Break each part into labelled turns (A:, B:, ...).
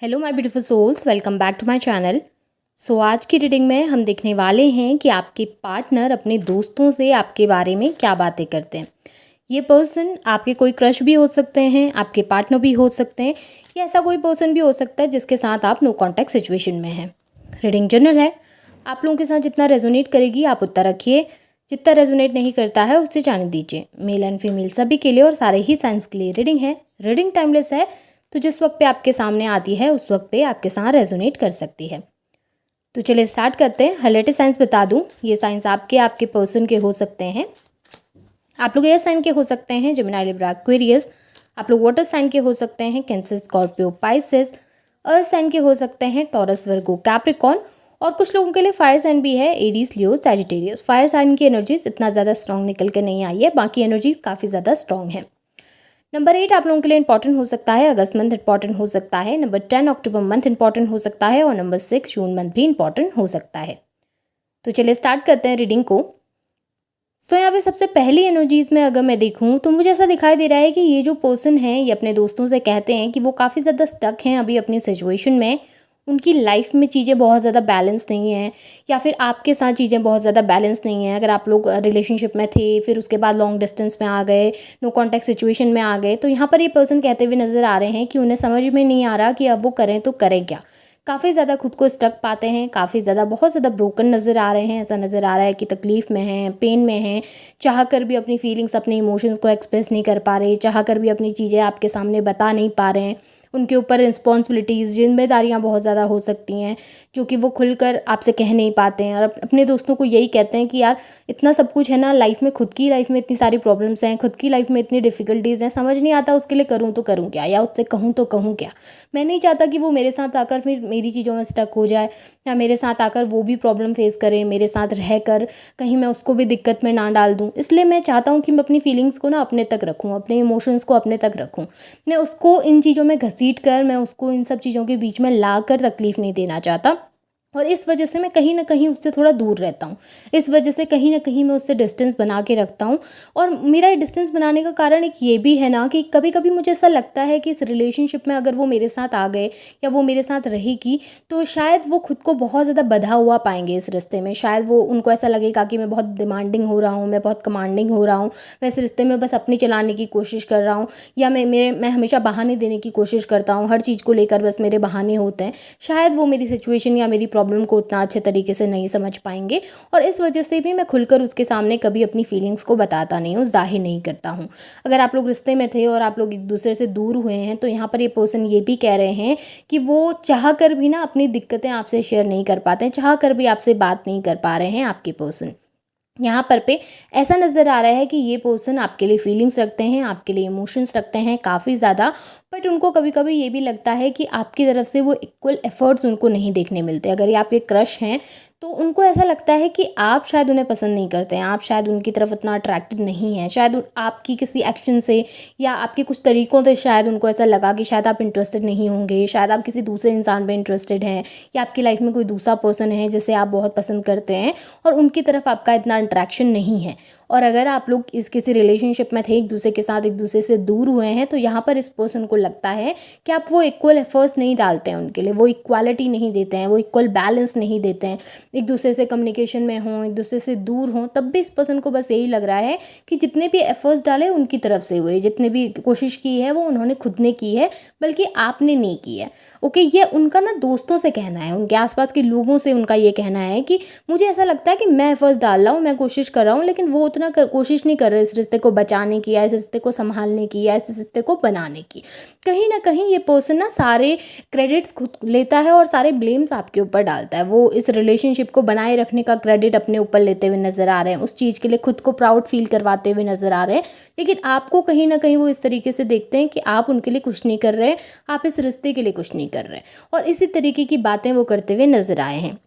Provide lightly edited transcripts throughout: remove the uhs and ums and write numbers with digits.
A: Hello my beautiful souls, welcome back to my channel. आज की reading में हम देखने वाले हैं कि आपके पार्टनर अपने दोस्तों से आपके बारे में क्या बातें करते हैं। ये पर्सन आपके कोई क्रश भी हो सकते हैं, आपके पार्टनर भी हो सकते हैं, या ऐसा कोई पर्सन भी हो सकता है जिसके साथ आप नो कॉन्टैक्ट सिचुएशन में हैं। रीडिंग जनरल है, आप लोगों के साथ जितना रेजोनेट करेगी आप उतना रखिए, जितना रेजोनेट नहीं करता है उससे जाने दीजिए। मेल एंड फीमेल सभी के लिए और सारे ही साइंस के लिए रीडिंग है। रीडिंग टाइमलेस है, तो जिस वक्त पे आपके सामने आती है उस वक्त पे आपके साथ रेजोनेट कर सकती है। तो चलिए स्टार्ट करते हैं। हलेटे साइंस बता दूं, ये साइंस आपके पर्सन के हो सकते हैं। आप लोग एयर साइन के हो सकते हैं, जेमिनी, लिब्रा, एक्वेरियस। आप लोग वाटर साइन के हो सकते हैं, Cancer, Scorpio, Pisces. Earth sign के हो सकते हैं, टॉरस, वर्गो, कैप्रिकॉन। और कुछ लोगों के लिए फायर साइन भी है, एरीज, लियो, सैजिटेरियस। फायर साइन की एनर्जीज इतना ज़्यादा स्ट्रॉन्ग निकल के नहीं आई है, बाकी एनर्जीज काफ़ी ज़्यादा स्ट्रॉन्ग है। नंबर 8 आप लोगों के लिए इंपॉर्टेंट हो सकता है, अगस्त मंथ इंपॉर्टेंट हो सकता है। नंबर 10 अक्टूबर मंथ इंपॉर्टेंट हो सकता है और नंबर 6 जून मंथ भी इंपॉर्टेंट हो सकता है। तो चलिए स्टार्ट करते हैं रीडिंग को। यहाँ पे सबसे पहली एनर्जीज में अगर मैं देखूँ तो मुझे ऐसा दिखाई दे रहा है कि ये जो पर्सन है ये अपने दोस्तों से कहते हैं कि वो काफ़ी ज़्यादा स्टक हैं अभी अपनी सिचुएशन में। उनकी लाइफ में चीज़ें बहुत ज़्यादा बैलेंस नहीं हैं, या फिर आपके साथ चीज़ें बहुत ज़्यादा बैलेंस नहीं हैं। अगर आप लोग रिलेशनशिप में थे, फिर उसके बाद लॉन्ग डिस्टेंस में आ गए, नो कॉन्टैक्ट सिचुएशन में आ गए, तो यहाँ पर ये पर्सन कहते हुए नज़र आ रहे हैं कि उन्हें समझ में नहीं आ रहा कि अब वो करें तो करें क्या। काफ़ी ज़्यादा खुद को स्टक पाते हैं, काफ़ी ज़्यादा बहुत ज़्यादा ब्रोकन नज़र आ रहे हैं। ऐसा नज़र आ रहा है कि तकलीफ़ में हैं, पेन में हैं, चाह कर भी अपनी फीलिंग्स, अपने इमोशंस को एक्सप्रेस नहीं कर पा रहे, चाह कर भी अपनी चीज़ें आपके सामने बता नहीं पा रहे हैं। उनके ऊपर रिस्पॉन्सिबिलिटीज़, जिम्मेदारियाँ बहुत ज़्यादा हो सकती हैं जो कि वो खुलकर आपसे कह नहीं पाते हैं, और अपने दोस्तों को यही कहते हैं कि यार इतना सब कुछ है ना लाइफ में, खुद की लाइफ में इतनी सारी प्रॉब्लम्स हैं, खुद की लाइफ में इतनी डिफ़िकल्टीज़ हैं, समझ नहीं आता उसके लिए करूँ तो करूँ क्या, या उससे कहूँ तो कहूँ क्या। मैं नहीं चाहता कि वो मेरे साथ आकर फिर मेरी चीज़ों में स्टक हो जाए, या मेरे साथ आकर वो भी प्रॉब्लम फेस करे, मेरे साथ रह कर कहीं मैं उसको भी दिक्कत में ना डाल दूँ। इसलिए मैं चाहता हूँ कि मैं अपनी फीलिंग्स को ना अपने तक रखूँ, अपने इमोशंस को अपने तक रखूँ। मैं उसको इन चीज़ों में घसीट कर, मैं उसको इन सब चीज़ों के बीच में ला कर तकलीफ़ नहीं देना चाहता, और इस वजह से मैं कहीं न कहीं उससे थोड़ा दूर रहता हूँ। इस वजह से कहीं न कहीं मैं उससे डिस्टेंस बना के रखता हूँ। और मेरा ये डिस्टेंस बनाने का कारण एक ये भी है ना कि कभी-कभी मुझे ऐसा लगता है कि इस रिलेशनशिप में अगर वो मेरे साथ आ गए या वो मेरे साथ रहेगी, तो शायद वो खुद को बहुत ज़्यादा बँधा हुआ पाएँगे इस रिश्ते में। शायद वो उनको ऐसा लगेगा कि मैं बहुत डिमांडिंग हो रहा हूँ, मैं बहुत कमांडिंग हो रहा हूँ, मैं इस रिश्ते में बस अपनी चलाने की कोशिश कर रहा हूँ, या मैं हमेशा बहाने देने की कोशिश करता हूँ, हर चीज़ को लेकर बस मेरे बहाने होते हैं। शायद वो मेरी सिचुएशन या मेरी प्रॉब्लम को उतना अच्छे तरीके से नहीं समझ पाएँगे, और इस वजह से भी मैं खुलकर उसके सामने कभी अपनी फीलिंग्स को बताता नहीं हूँ, ज़ाहिर नहीं करता हूँ। अगर आप लोग रिश्ते में थे और आप लोग एक दूसरे से दूर हुए हैं, तो यहाँ पर ये पर्सन ये भी कह रहे हैं कि वो चाह कर भी ना अपनी दिक्कतें आपसे शेयर नहीं कर पाते हैं, चाह कर भी आपसे बात नहीं कर पा रहे हैं आपके पर्सन। यहाँ पर पे ऐसा नज़र आ रहा है कि ये पर्सन आपके लिए फीलिंग्स रखते हैं, आपके लिए इमोशंस रखते हैं काफ़ी ज़्यादा, बट उनको कभी-कभी ये भी लगता है कि आपकी तरफ से वो इक्वल एफर्ट्स उनको नहीं देखने मिलते। अगर ये आपके क्रश हैं, तो उनको ऐसा लगता है कि आप शायद उन्हें पसंद नहीं करते हैं, आप शायद उनकी तरफ उतना अट्रैक्टेड नहीं हैं, शायद आपकी किसी एक्शन से या आपके कुछ तरीकों से शायद उनको ऐसा लगा कि शायद आप इंटरेस्टेड नहीं होंगे, शायद आप किसी दूसरे इंसान पे इंटरेस्टेड हैं, या आपकी लाइफ में कोई दूसरा पर्सन है जिसे आप बहुत पसंद करते हैं और उनकी तरफ आपका इतना इंटरेक्शन नहीं है। और अगर आप लोग इस किसी रिलेशनशिप में थे, एक दूसरे के साथ एक दूसरे से दूर हुए हैं, तो यहाँ पर इस पर्सन को लगता है कि आप वो इक्वल एफर्ट्स नहीं डालते हैं उनके लिए, वो इक्वालिटी नहीं देते हैं, वो इक्वल बैलेंस नहीं देते हैं, एक दूसरे से कम्युनिकेशन में हों, एक दूसरे से दूर हों, तब भी इस पर्सन को बस यही लग रहा है कि जितने भी एफर्ट्स डाले उनकी तरफ से हुए, जितने भी कोशिश की है वो उन्होंने खुद ने की है, बल्कि आपने नहीं की है। ओके, ये उनका ना दोस्तों से कहना है, उनके आसपास के लोगों से उनका ये कहना है कि मुझे ऐसा लगता है कि मैं एफर्ट्स डाल रहा हूँ, मैं कोशिश कर रहा हूँ, लेकिन वो उतना कोशिश नहीं कर रहे इस रिश्ते को बचाने की, या इस रिश्ते को संभालने की, या इस रिश्ते को बनाने की। कहीं ना कहीं ये पर्सन ना सारे क्रेडिट्स खुद लेता है और सारे ब्लेम्स आपके ऊपर डालता है। वो इस रिलेशनशिप को बनाए रखने का क्रेडिट अपने ऊपर लेते हुए नजर आ रहे हैं, उस चीज़ के लिए खुद को प्राउड फील करवाते हुए नजर आ रहे हैं, लेकिन आपको कहीं ना कहीं वो इस तरीके से देखते हैं कि आप उनके लिए कुछ नहीं कर रहे, आप इस रिश्ते के लिए कुछ नहीं कर रहे, और इसी तरीके की बातें वो करते हुए नजर आए हैं।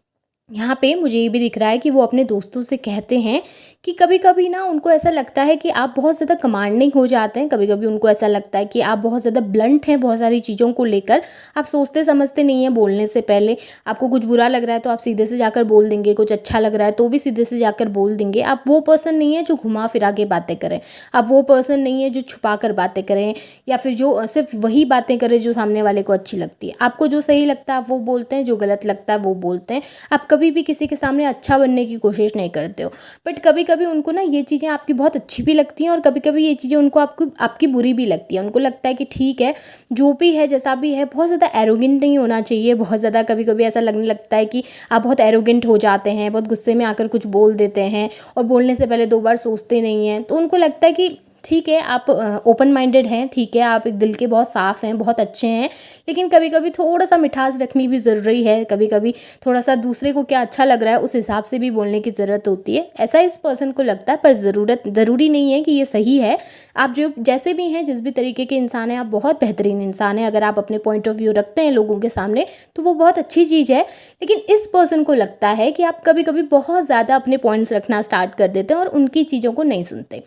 A: यहाँ पे मुझे ये भी दिख रहा है कि वो अपने दोस्तों से कहते हैं कि कभी-कभी ना उनको ऐसा लगता है कि आप बहुत ज़्यादा कमांडिंग हो जाते हैं, कभी-कभी उनको ऐसा लगता है कि आप बहुत ज़्यादा ब्लंट हैं बहुत सारी चीज़ों को लेकर, आप सोचते समझते नहीं हैं बोलने से पहले। आपको कुछ बुरा लग रहा है तो आप सीधे से जाकर बोल देंगे, कुछ अच्छा लग रहा है तो भी सीधे से जाकर बोल देंगे। आप वो पर्सन नहीं है जो घुमा-फिरा के बातें करें, आप वो पर्सन नहीं है जो छुपा कर बातें करें या फिर जो सिर्फ़ वही बातें करें जो सामने वाले को अच्छी लगती है। आपको जो सही लगता है आप वो बोलते हैं, जो गलत लगता है वो बोलते हैं। आप कभी भी किसी के सामने अच्छा बनने की कोशिश नहीं करते हो। बट कभी-कभी उनको ना ये चीज़ें आपकी बहुत अच्छी भी लगती हैं और कभी-कभी ये चीज़ें उनको आपको आपकी बुरी भी लगती हैं। उनको लगता है कि ठीक है, जो भी है, जैसा भी है, बहुत ज़्यादा एरोगेंट नहीं होना चाहिए। बहुत ज़्यादा कभी-कभी ऐसा लगने लगता है कि आप बहुत एरोगेंट हो जाते हैं, बहुत गुस्से में आकर कुछ बोल देते हैं और बोलने से पहले 2 बार सोचते नहीं हैं। तो उनको लगता है कि ठीक है, आप ओपन माइंडेड हैं, ठीक है, आप एक दिल के बहुत साफ़ हैं, बहुत अच्छे हैं, लेकिन कभी-कभी थोड़ा-सा मिठास रखनी भी ज़रूरी है। कभी-कभी थोड़ा-सा दूसरे को क्या अच्छा लग रहा है उस हिसाब से भी बोलने की ज़रूरत होती है। ऐसा इस पर्सन को लगता है, पर ज़रूरी नहीं है कि ये सही है। आप जो जैसे भी हैं, जिस भी तरीके के इंसान हैं, आप बहुत बेहतरीन इंसान हैं। अगर आप अपने पॉइंट ऑफ व्यू रखते हैं लोगों के सामने तो वो बहुत अच्छी चीज़ है। लेकिन इस पर्सन को लगता है कि आप कभी-कभी बहुत ज़्यादा अपने पॉइंट्स रखना स्टार्ट कर देते हैं और उनकी चीज़ों को नहीं सुनते।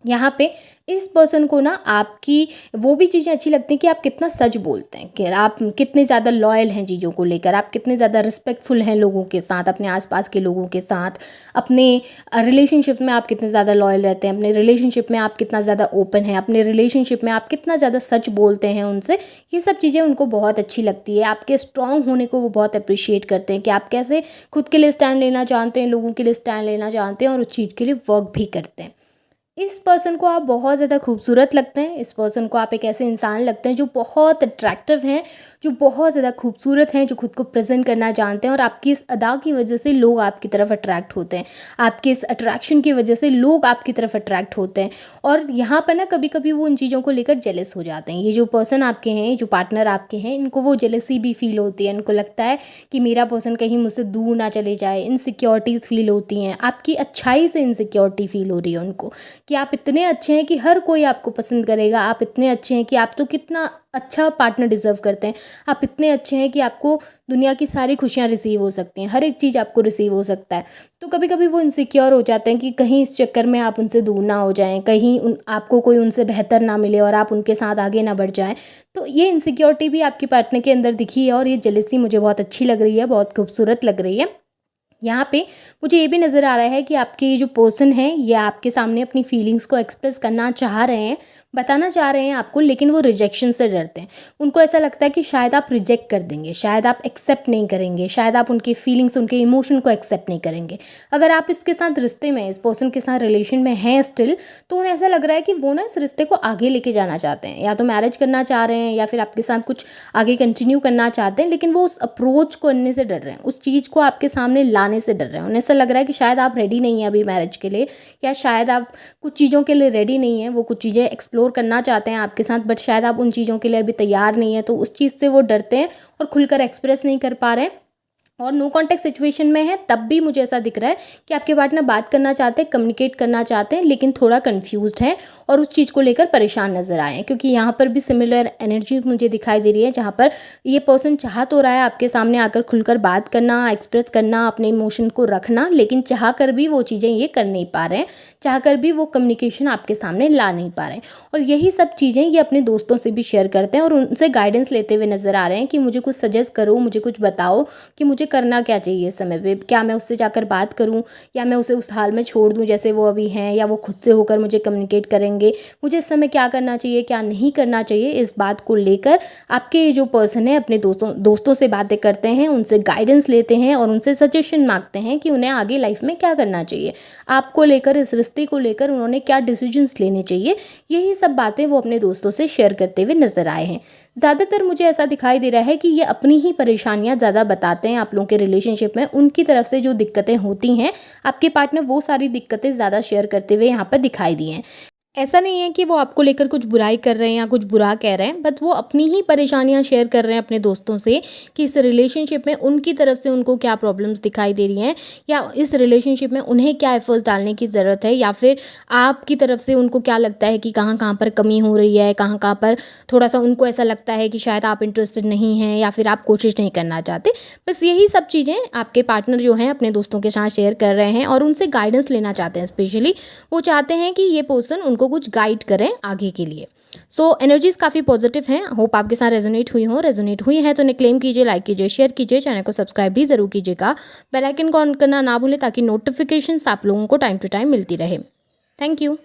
A: यहाँ पे इस पर्सन को ना आपकी वो भी चीज़ें अच्छी लगती हैं कि आप कितना सच बोलते हैं, कि आप कितने ज़्यादा लॉयल हैं चीज़ों को लेकर, आप कितने ज़्यादा रिस्पेक्टफुल हैं लोगों के साथ, अपने आसपास के लोगों के साथ, अपने रिलेशनशिप में आप कितने ज़्यादा लॉयल रहते हैं, अपने रिलेशनशिप में आप कितना ज़्यादा ओपन हैं, अपने रिलेशनशिप में आप कितना ज़्यादा सच बोलते हैं उनसे। ये सब चीज़ें उनको बहुत अच्छी लगती है। आपके स्ट्रॉन्ग होने को वो बहुत अप्रिशिएट करते हैं कि आप कैसे खुद के लिए स्टैंड लेना जानते हैं, लोगों के लिए स्टैंड लेना जानते हैं और उस चीज़ के लिए वर्क भी करते हैं। इस पर्सन को आप बहुत ज़्यादा खूबसूरत लगते हैं। इस पर्सन को आप एक ऐसे इंसान लगते हैं जो बहुत अट्रैक्टिव हैं, जो बहुत ज़्यादा खूबसूरत हैं, जो खुद को प्रेज़ेंट करना जानते हैं और आपकी इस अदा की वजह से लोग आपकी तरफ अट्रैक्ट होते हैं। आपके इस अट्रैक्शन की वजह से लोग आपकी तरफ अट्रैक्ट होते हैं और यहाँ पर ना कभी-कभी वो उन चीज़ों को लेकर जेलस हो जाते हैं। ये जो पर्सन आपके हैं, ये जो पार्टनर आपके हैं, इनको वो जेलसी भी फ़ील होती है। इनको लगता है कि मेरा पर्सन कहीं मुझसे दूर ना चले जाए, इनसिक्योरिटीज़ फ़ील होती हैं। आपकी अच्छाई से इनसिक्योरिटी फ़ील हो रही है उनको। कि आप इतने अच्छे हैं कि हर कोई आपको पसंद करेगा, आप इतने अच्छे हैं कि आप तो कितना अच्छा पार्टनर डिज़र्व करते हैं, आप इतने अच्छे हैं कि आपको दुनिया की सारी खुशियाँ रिसीव हो सकती हैं, हर एक चीज़ आपको रिसीव हो सकता है। तो कभी-कभी वो इनसिक्योर हो जाते हैं कि कहीं इस चक्कर में आप उनसे दूर ना हो जाएँ, कहीं आपको कोई उनसे बेहतर ना मिले और आप उनके साथ आगे ना बढ़ जाएँ। तो ये इनसिक्योरिटी भी आपके पार्टनर के अंदर दिखी है और ये जेलसी मुझे बहुत अच्छी लग रही है, बहुत खूबसूरत लग रही है। यहाँ पे मुझे ये भी नज़र आ रहा है कि आपके ये जो पर्सन है ये आपके सामने अपनी फीलिंग्स को एक्सप्रेस करना चाह रहे हैं, बताना चाह रहे हैं आपको, लेकिन वो रिजेक्शन से डरते हैं। उनको ऐसा लगता है कि शायद आप रिजेक्ट कर देंगे, शायद आप एक्सेप्ट नहीं करेंगे, शायद आप उनकी फीलिंग्स, उनके इमोशन को एक्सेप्ट नहीं करेंगे। अगर आप इसके साथ रिश्ते में, इस पर्सन के साथ रिलेशन में हैं स्टिल, तो उन्हें ऐसा लग रहा है कि वो ना इस रिश्ते को आगे लेके जाना चाहते हैं, या तो मैरिज करना चाह रहे हैं या फिर आपके साथ कुछ आगे कंटिन्यू करना चाहते हैं, लेकिन वो उस अप्रोच करने से डर रहे हैं, उस चीज़ को आपके सामने लाने से डर रहे हैं। उन्हें ऐसा लग रहा है कि शायद आप रेडी नहीं हैं अभी मैरिज के लिए, या शायद आप कुछ चीज़ों के लिए रेडी नहीं हैं। वो कुछ चीज़ें एक्सप्लोर करना चाहते हैं आपके साथ, बट शायद आप उन चीज़ों के लिए अभी तैयार नहीं हैं, तो उस चीज़ से वो डरते हैं और खुलकर एक्सप्रेस नहीं कर पा रहे हैं। और नो कॉन्टैक्ट सिचुएशन में है तब भी मुझे ऐसा दिख रहा है कि आपके पार्टनर बात करना चाहते हैं, कम्युनिकेट करना चाहते हैं, लेकिन थोड़ा कन्फ्यूज्ड हैं और उस चीज़ को लेकर परेशान नज़र आए हैं, क्योंकि यहाँ पर भी सिमिलर एनर्जी मुझे दिखाई दे रही है, जहाँ पर ये पर्सन चाह तो रहा है आपके सामने आकर खुलकर बात करना, एक्सप्रेस करना, अपने इमोशन को रखना, लेकिन चाह कर भी वो चीज़ें ये कर नहीं पा रहे हैं, चाह कर भी वो कम्युनिकेशन आपके सामने ला नहीं पा रहे हैं। और यही सब चीज़ें ये अपने दोस्तों से भी शेयर करते हैं और उनसे गाइडेंस लेते हुए नज़र आ रहे हैं कि मुझे कुछ सजेस्ट करो, मुझे कुछ बताओ कि मुझे करना क्या चाहिए इस समय पे। क्या मैं उससे जाकर बात करूँ या मैं उसे उस हाल में छोड़ दूँ जैसे वो अभी हैं, या वो खुद से होकर मुझे कम्युनिकेट करेंगे। मुझे इस समय क्या करना चाहिए, क्या नहीं करना चाहिए, इस बात को लेकर आपके ये जो पर्सन है अपने दोस्तों से बातें करते हैं, उनसे गाइडेंस लेते हैं और उनसे सजेशन मांगते हैं कि उन्हें आगे लाइफ में क्या करना चाहिए, आपको लेकर, इस रिश्ते को लेकर उन्होंने क्या डिसीजंस लेने चाहिए। यही सब बातें वो अपने दोस्तों से शेयर करते हुए नजर आए हैं। ज़्यादातर मुझे ऐसा दिखाई दे रहा है कि ये अपनी ही परेशानियां ज़्यादा बताते हैं आप लोगों के रिलेशनशिप में। उनकी तरफ से जो दिक्कतें होती हैं, आपके पार्टनर वो सारी दिक्कतें ज़्यादा शेयर करते हुए यहाँ पर दिखाई दी हैं। ऐसा नहीं है कि वो आपको लेकर कुछ बुराई कर रहे हैं या कुछ बुरा कह रहे हैं, बट वो अपनी ही परेशानियाँ शेयर कर रहे हैं अपने दोस्तों से कि इस रिलेशनशिप में उनकी तरफ से उनको क्या प्रॉब्लम्स दिखाई दे रही हैं, या इस रिलेशनशिप में उन्हें क्या एफर्ट्स डालने की ज़रूरत है, या फिर आपकी तरफ से उनको क्या लगता है कि कहाँ कहाँ पर कमी हो रही है, कहाँ कहाँ पर थोड़ा सा उनको ऐसा लगता है कि शायद आप इंटरेस्टेड नहीं हैं या फिर आप कोशिश नहीं करना चाहते। बस यही सब चीज़ें आपके पार्टनर जो हैं अपने दोस्तों के साथ शेयर कर रहे हैं और उनसे गाइडेंस लेना चाहते हैं। स्पेशली वो चाहते हैं कि ये पर्सन उनको कुछ गाइड करें आगे के लिए। सो एनर्जीज काफ़ी पॉजिटिव हैं। होप आपके साथ रेजोनेट हुई हैं तो उन्हें क्लेम कीजिए, लाइक कीजिए, शेयर कीजिए, चैनल को सब्सक्राइब भी ज़रूर कीजिएगा। बेल आइकन को ऑन करना ना भूलें ताकि नोटिफिकेशंस आप लोगों को टाइम टू टाइम मिलती रहे। Thank you.